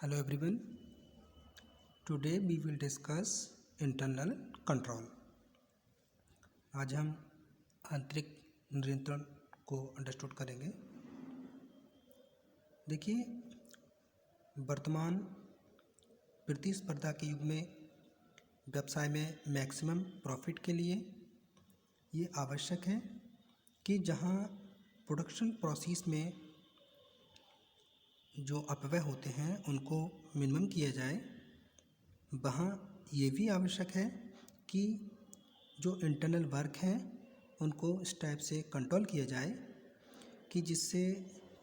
Hello everyone. Today we will discuss internal control. आज हम आंतरिक नियंत्रण को अंडरस्टूड करेंगे। देखिए, वर्तमान प्रतिस्पर्धा के युग में व्यवसाय में मैक्सिमम प्रॉफिट के लिए ये आवश्यक है कि जहाँ प्रोडक्शन प्रोसेस में जो अपव्यय होते हैं उनको मिनिमम किया जाए, वहाँ ये भी आवश्यक है कि जो इंटरनल वर्क हैं उनको इस टाइप से कंट्रोल किया जाए कि जिससे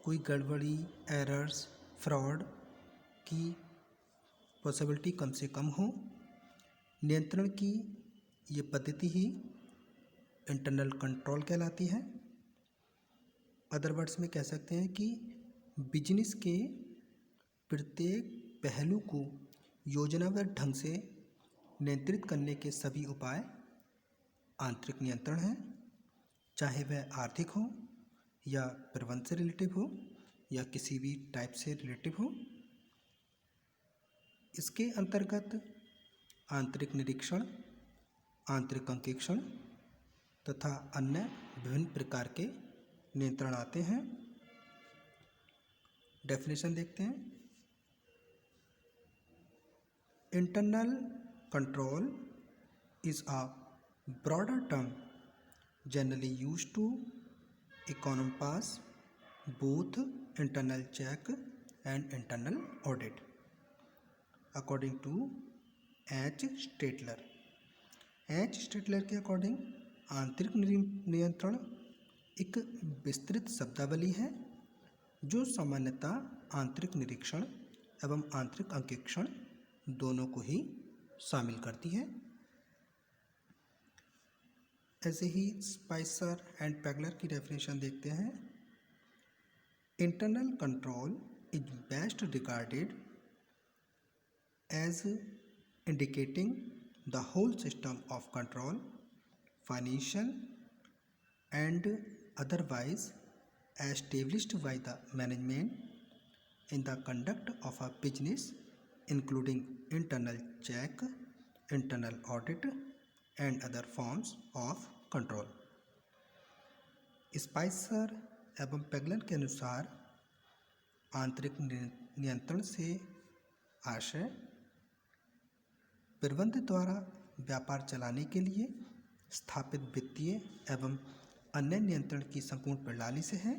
कोई गड़बड़ी, एरर्स, फ्रॉड की पॉसिबिलिटी कम से कम हो। नियंत्रण की ये पद्धति ही इंटरनल कंट्रोल कहलाती है। अदर वर्ड्स में कह सकते हैं कि बिजनेस के प्रत्येक पहलू को योजनाबद्ध ढंग से नियंत्रित करने के सभी उपाय आंतरिक नियंत्रण हैं, चाहे वह आर्थिक हो या प्रबंधन से रिलेटिव हो या किसी भी टाइप से रिलेटिव हो। इसके अंतर्गत आंतरिक निरीक्षण, आंतरिक अंकेक्षण तथा अन्य विभिन्न प्रकार के नियंत्रण आते हैं। डेफिनेशन देखते हैं। Internal control is a broader term generally used to encompass both internal check and internal audit, according to H. Stetler. H. Stetler के अकॉर्डिंग आंतरिक नियंत्रण एक विस्तृत शब्दावली है जो सामान्यतः आंतरिक निरीक्षण एवं आंतरिक अंकेक्षण दोनों को ही शामिल करती है। ऐसे ही स्पाइसर एंड पेगलर की डेफिनेशन देखते हैं। Internal control is best regarded as indicating the whole system of control, financial and otherwise established by the management in the conduct of a business, including internal check, internal audit and other forms of control. Spicer एवं Pegler के अनुसार आंतरिक नियंत्रण से आशय प्रबंधन द्वारा व्यापार चलाने के लिए स्थापित वित्तीय एवं अन्य नियंत्रण की संपूर्ण प्रणाली से है,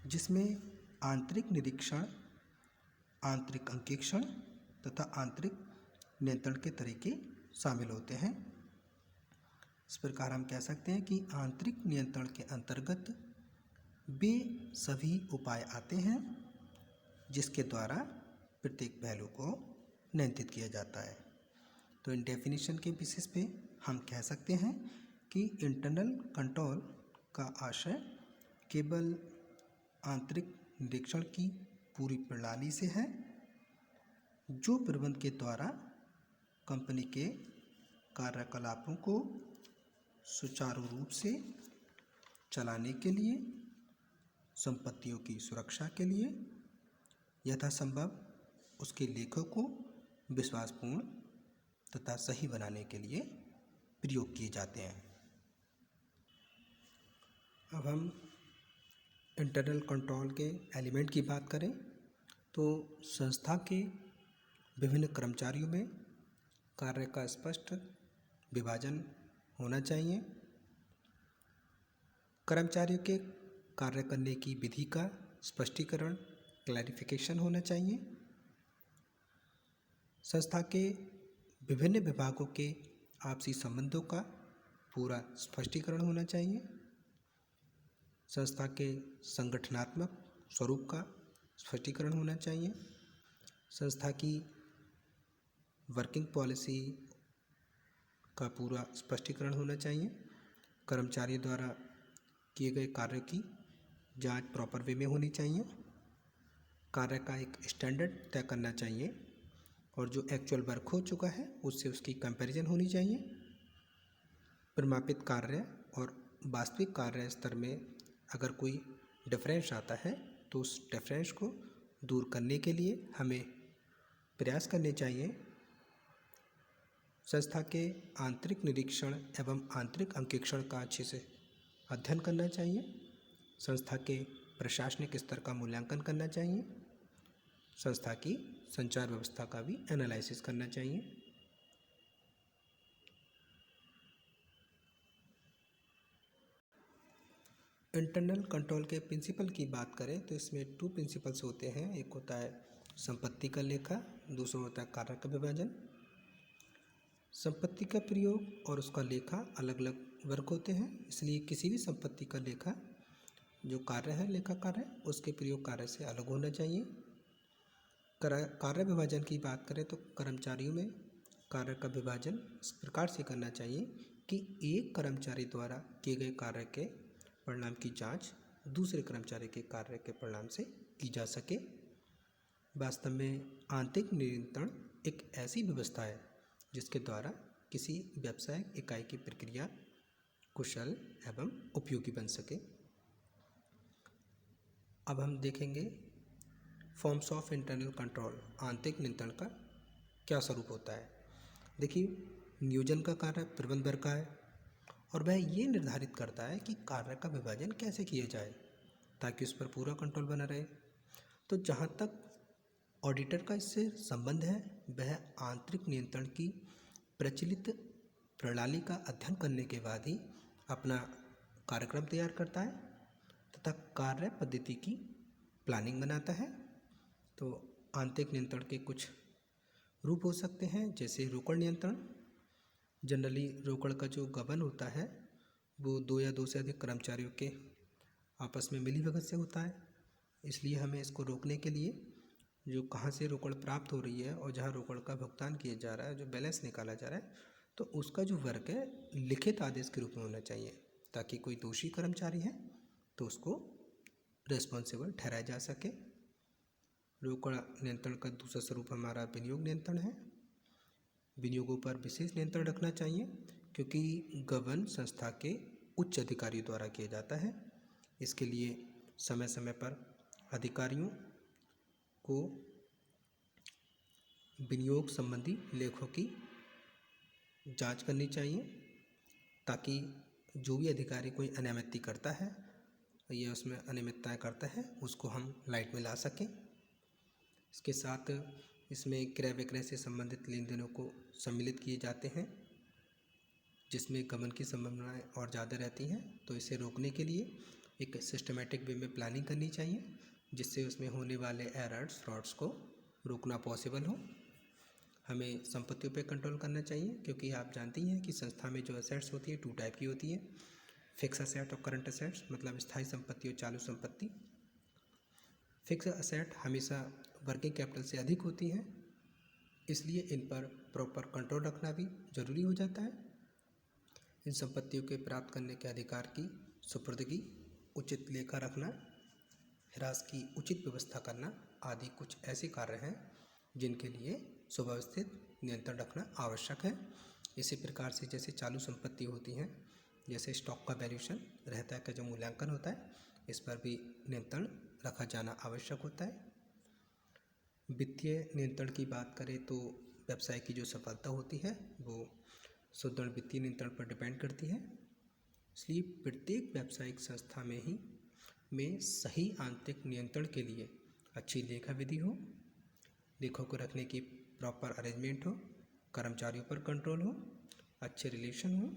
जिसमें आंतरिक निरीक्षण, आंतरिक अंकेक्षण तथा आंतरिक नियंत्रण के तरीके शामिल होते हैं। इस प्रकार हम कह सकते हैं कि आंतरिक नियंत्रण के अंतर्गत वे सभी उपाय आते हैं जिसके द्वारा प्रत्येक पहलू को नियंत्रित किया जाता है। तो इन डेफिनेशन के बेसिस पे हम कह सकते हैं कि इंटरनल कंट्रोल का आशय केवल आंतरिक निरीक्षण की पूरी प्रणाली से है, जो प्रबंधन के द्वारा कंपनी के कार्यकलापों को सुचारू रूप से चलाने के लिए, संपत्तियों की सुरक्षा के लिए, यथासंभव उसके लेखों को विश्वासपूर्ण तथा सही बनाने के लिए प्रयोग किए जाते हैं। अब हम इंटरनल कंट्रोल के एलिमेंट की बात करें तो संस्था के विभिन्न कर्मचारियों में कार्य का स्पष्ट विभाजन होना चाहिए। कर्मचारियों के कार्य करने की विधि का स्पष्टीकरण, क्लैरिफिकेशन होना चाहिए। संस्था के विभिन्न विभागों के आपसी संबंधों का पूरा स्पष्टीकरण होना चाहिए। संस्था के संगठनात्मक स्वरूप का स्पष्टीकरण होना चाहिए। संस्था की वर्किंग पॉलिसी का पूरा स्पष्टीकरण होना चाहिए। कर्मचारियों द्वारा किए गए कार्य की जांच प्रॉपर वे में होनी चाहिए। कार्य का एक स्टैंडर्ड तय करना चाहिए और जो एक्चुअल वर्क हो चुका है उससे उसकी कंपैरिजन होनी चाहिए। प्रमापित कार्य और वास्तविक कार्य स्तर में अगर कोई डिफरेंस आता है तो उस डिफरेंस को दूर करने के लिए हमें प्रयास करने चाहिए। संस्था के आंतरिक निरीक्षण एवं आंतरिक अंकेक्षण का अच्छे से अध्ययन करना चाहिए। संस्था के प्रशासनिक स्तर का मूल्यांकन करना चाहिए। संस्था की संचार व्यवस्था का भी एनालिसिस करना चाहिए। इंटरनल कंट्रोल के प्रिंसिपल की बात करें तो इसमें 2 प्रिंसिपल्स होते हैं। एक होता है संपत्ति का लेखा, दूसरा होता है कार्य का विभाजन। संपत्ति का प्रयोग और उसका लेखा अलग अलग वर्ग होते हैं, इसलिए किसी भी संपत्ति का लेखा जो कार्य है, लेखा कार्य, उसके प्रयोग कार्य से अलग होना चाहिए। कार्य विभाजन की बात करें तो कर्मचारियों में कार्य का विभाजन इस प्रकार से करना चाहिए कि एक कर्मचारी द्वारा किए गए कार्य के परिणाम की जांच दूसरे कर्मचारी के कार्य के परिणाम से की जा सके। वास्तव में आंतरिक नियंत्रण एक ऐसी व्यवस्था है जिसके द्वारा किसी व्यावसायिक इकाई की प्रक्रिया कुशल एवं उपयोगी बन सके। अब हम देखेंगे फॉर्म्स ऑफ इंटरनल कंट्रोल, आंतरिक नियंत्रण का क्या स्वरूप होता है। देखिए, नियोजन का कार्य प्रबंध वर्ग का है और वह ये निर्धारित करता है कि कार्य का विभाजन कैसे किया जाए ताकि उस पर पूरा कंट्रोल बना रहे। तो जहाँ तक ऑडिटर का इससे संबंध है, वह आंतरिक नियंत्रण की प्रचलित प्रणाली का अध्ययन करने के बाद ही अपना कार्यक्रम तैयार करता है तथा कार्य पद्धति की प्लानिंग बनाता है। तो आंतरिक नियंत्रण के कुछ रूप हो सकते हैं, जैसे रोकड़ नियंत्रण। जनरली रोकड़ का जो गबन होता है वो 2 या 2 से अधिक कर्मचारियों के आपस में मिलीभगत से होता है, इसलिए हमें इसको रोकने के लिए जो कहाँ से रोकड़ प्राप्त हो रही है और जहाँ रोकड़ का भुगतान किया जा रहा है, जो बैलेंस निकाला जा रहा है, तो उसका जो वर्क है लिखित आदेश के रूप में होना चाहिए ताकि कोई दोषी कर्मचारी है तो उसको रिस्पॉन्सिबल ठहराया जा सके। रोकड़ नियंत्रण का दूसरा स्वरूप हमारा विनियोग नियंत्रण है। विनियोगों पर विशेष नियंत्रण रखना चाहिए क्योंकि गबन संस्था के उच्च अधिकारियों द्वारा किया जाता है। इसके लिए समय समय पर अधिकारियों को विनियोग संबंधी लेखों की जांच करनी चाहिए ताकि जो भी अधिकारी कोई अनियमितता करता है या उसमें अनियमितताएं करता है उसको हम लाइट में ला सकें। इसके साथ इसमें क्रय विक्रय से संबंधित लेन देनों को सम्मिलित किए जाते हैं जिसमें गबन की संभावनाएं और ज़्यादा रहती हैं। तो इसे रोकने के लिए एक सिस्टमेटिक वे में प्लानिंग करनी चाहिए जिससे उसमें होने वाले एरर्स, फ्रॉड्स को रोकना पॉसिबल हो। हमें संपत्तियों पे कंट्रोल करना चाहिए क्योंकि आप जानती हैं कि संस्था में जो एसेट्स होती है 2 टाइप की होती है, फिक्स असेट और करंट असेट्स, मतलब स्थायी संपत्ति और चालू संपत्ति। फिक्स असेट हमेशा वर्किंग कैपिटल से अधिक होती हैं, इसलिए इन पर प्रॉपर कंट्रोल रखना भी ज़रूरी हो जाता है। इन संपत्तियों के प्राप्त करने के अधिकार की सुपुर्दगी, उचित लेखा रखना, ह्रास की उचित व्यवस्था करना आदि कुछ ऐसे कार्य हैं जिनके लिए सुव्यवस्थित नियंत्रण रखना आवश्यक है। इसी प्रकार से जैसे चालू संपत्ति होती हैं, जैसे स्टॉक का वैल्यूएशन रहता है, का जो मूल्यांकन होता है, इस पर भी नियंत्रण रखा जाना आवश्यक होता है। वित्तीय नियंत्रण की बात करें तो व्यवसाय की जो सफलता होती है वो सुदृढ़ वित्तीय नियंत्रण पर डिपेंड करती है। इसलिए प्रत्येक व्यावसायिक संस्था में सही आंतरिक नियंत्रण के लिए अच्छी लेखा विधि हो, लेखों को रखने की प्रॉपर अरेंजमेंट हो, कर्मचारियों पर कंट्रोल हो, अच्छे रिलेशन हो,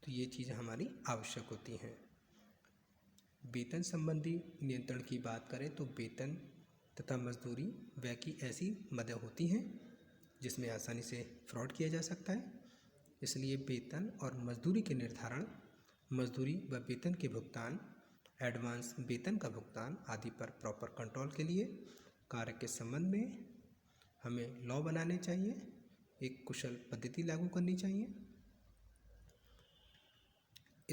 तो ये चीज़ें हमारी आवश्यक होती हैं। वेतन संबंधी नियंत्रण की बात करें तो वेतन तथा मजदूरी व्यय की ऐसी मदें होती हैं जिसमें आसानी से फ्रॉड किया जा सकता है। इसलिए वेतन और मजदूरी के निर्धारण, मजदूरी व वेतन के भुगतान, एडवांस वेतन का भुगतान आदि पर प्रॉपर कंट्रोल के लिए कार्य के संबंध में हमें लॉ बनाने चाहिए, एक कुशल पद्धति लागू करनी चाहिए।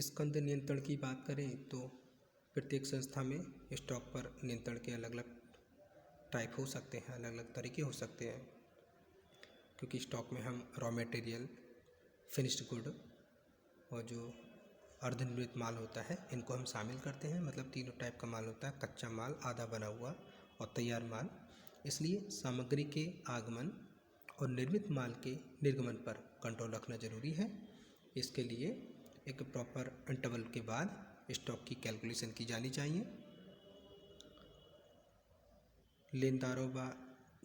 स्कंद नियंत्रण की बात करें तो प्रत्येक संस्था में स्टॉक पर नियंत्रण के अलग अलग टाइप हो सकते हैं, अलग अलग तरीके हो सकते हैं क्योंकि स्टॉक में हम रॉ मटेरियल, फिनिश्ड गुड और जो अर्धनिर्मित माल होता है इनको हम शामिल करते हैं। मतलब तीनों टाइप का माल होता है, कच्चा माल, आधा बना हुआ और तैयार माल। इसलिए सामग्री के आगमन और निर्मित माल के निर्गमन पर कंट्रोल रखना जरूरी है। इसके लिए एक प्रॉपर इंटरवल के बाद स्टॉक की कैलकुलेशन की जानी चाहिए। लेनदारों व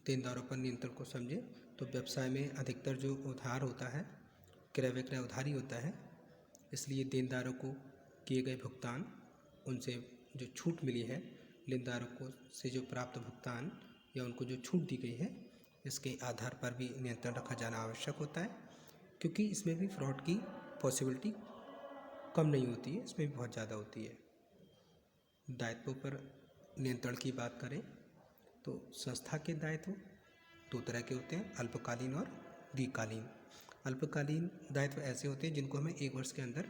देनदारों पर नियंत्रण को समझें तो व्यवसाय में अधिकतर जो उधार होता है क्रय विक्रय उधारी होता है, इसलिए देनदारों को किए गए भुगतान उनसे जो छूट मिली है, लेनदारों को से जो प्राप्त भुगतान या उनको जो छूट दी गई है, इसके आधार पर भी नियंत्रण रखा जाना आवश्यक होता है, क्योंकि इसमें भी फ्रॉड की पॉसिबिलिटी कम नहीं होती है, इसमें भी बहुत ज़्यादा होती है। दायित्वों पर नियंत्रण की बात करें तो संस्था के दायित्व दो तरह के होते हैं, अल्पकालीन और दीर्घकालीन। अल्पकालीन दायित्व ऐसे होते हैं जिनको हमें 1 वर्ष के अंदर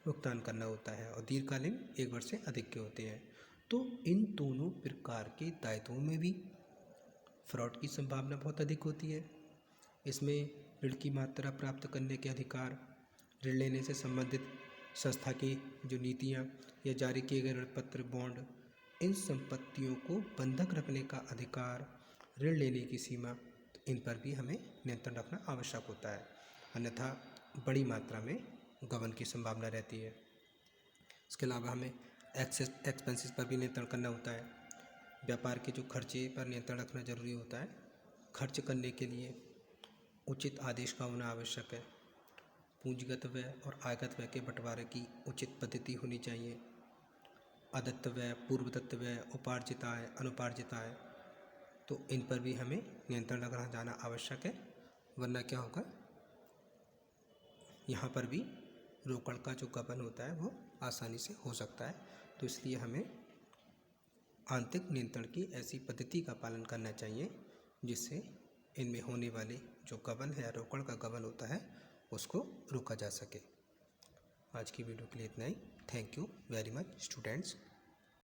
भुगतान करना होता है और दीर्घकालीन 1 वर्ष से अधिक के होते हैं। तो इन दोनों प्रकार के दायित्वों में भी फ्रॉड की संभावना बहुत अधिक होती है। इसमें ऋण की मात्रा प्राप्त करने के अधिकार, ऋण लेने से संबंधित संस्था की जो नीतियाँ या जारी किए गए ऋण पत्र बॉन्ड, इन संपत्तियों को बंधक रखने का अधिकार, ऋण लेने की सीमा, इन पर भी हमें नियंत्रण रखना आवश्यक होता है, अन्यथा बड़ी मात्रा में गबन की संभावना रहती है। इसके अलावा हमें एक्सपेंसेस पर भी नियंत्रण करना होता है। व्यापार के जो खर्चे पर नियंत्रण रखना जरूरी होता है। खर्च करने के लिए उचित आदेश का होना आवश्यक है। पूंजीगत व्यय और आयगत व्यय के बंटवारे की उचित पद्धति होनी चाहिए। अदत्त व्यय, पूर्वदत्त व्यय, उपार्जित आय, अनुपार्जित आय, तो इन पर भी हमें नियंत्रण रखना जाना आवश्यक है, वरना क्या होगा, यहाँ पर भी रोकड़ का जो गबन होता है वो आसानी से हो सकता है। तो इसलिए हमें आंतरिक नियंत्रण की ऐसी पद्धति का पालन करना चाहिए जिससे इनमें होने वाले जो गबन है या रोकड़ का गबन होता है उसको रोका जा सके। आज की वीडियो के लिए इतना ही। Thank you very much students.